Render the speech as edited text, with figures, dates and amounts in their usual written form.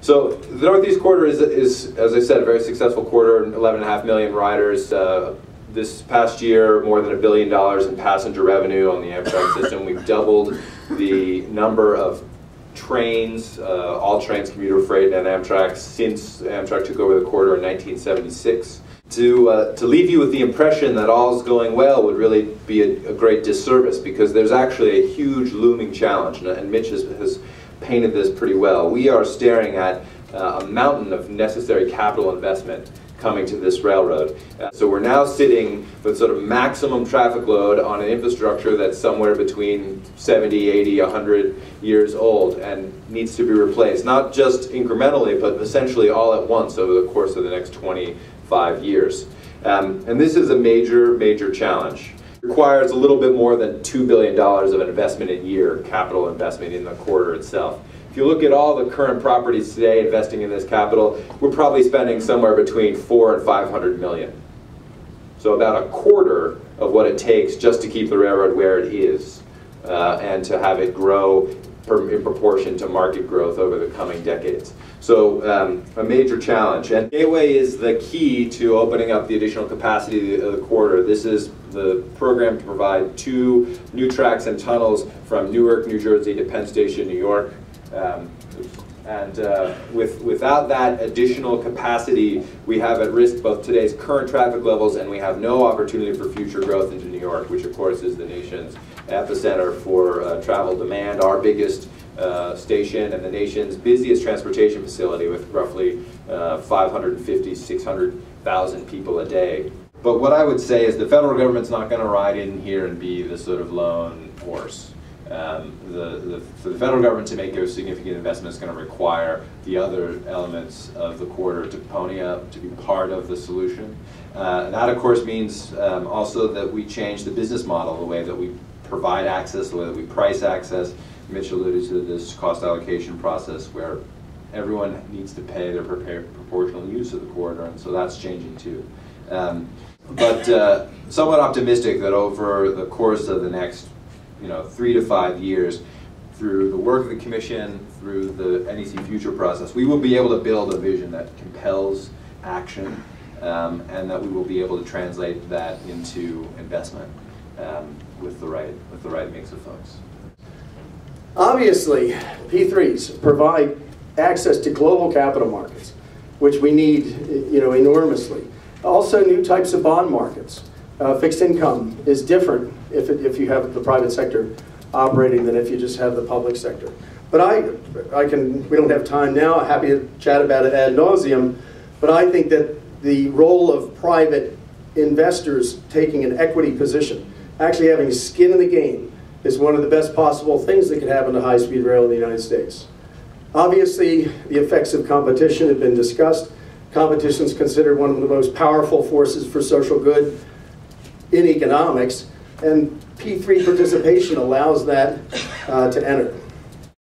So the Northeast Corridor is, as I said, a very successful corridor, 11.5 million riders. This past year, more than $1 billion in passenger revenue on the Amtrak system. We've doubled the number of trains, all trains, commuter freight, and Amtrak since Amtrak took over the corridor in 1976. To leave you with the impression that all's going well would really be a great disservice, because there's actually a huge looming challenge, and Mitch has painted this pretty well. We are staring at a mountain of necessary capital investment coming to this railroad. So we're now sitting with sort of maximum traffic load on an infrastructure that's somewhere between 70, 80, 100 years old and needs to be replaced, not just incrementally, but essentially all at once over the course of the next 25 years. And this is a major, major challenge. It requires a little bit more than $2 billion of investment a year, capital investment in the corridor itself. If you look at all the current properties today investing in this capital, we're probably spending somewhere between $400 and $500 million. So about a quarter of what it takes just to keep the railroad where it is, and to have it grow in proportion to market growth over the coming decades. So a major challenge. And Gateway is the key to opening up the additional capacity of the corridor. This is the program to provide 2 new tracks and tunnels from Newark, New Jersey to Penn Station, New York. Without that additional capacity, we have at risk both today's current traffic levels, and we have no opportunity for future growth into New York, which of course is the nation's epicenter for travel demand, our biggest station and the nation's busiest transportation facility with roughly 550, 600,000 people a day. But what I would say is the federal government's not going to ride in here and be the sort of lone horse. For the federal government to make a significant investment is going to require the other elements of the corridor to pony up, to be part of the solution. And that, of course, means also that we change the business model, the way that we provide access, the way that we price access. Mitch alluded to this cost allocation process where everyone needs to pay their proportional use of the corridor, and so that's changing too. But somewhat optimistic that over the course of the next 3 to 5 years, through the work of the Commission, through the NEC Future process, we will be able to build a vision that compels action, and that we will be able to translate that into investment with the right mix of folks. Obviously, P3s provide access to global capital markets, which we need, enormously. Also, new types of bond markets. Fixed income is different if you have the private sector operating than if you just have the public sector. But we don't have time now, I'm happy to chat about it ad nauseum, but I think that the role of private investors taking an equity position, actually having skin in the game, is one of the best possible things that could happen to high-speed rail in the United States. Obviously, the effects of competition have been discussed. Competition is considered one of the most powerful forces for social good in economics, and P3 participation allows that to enter.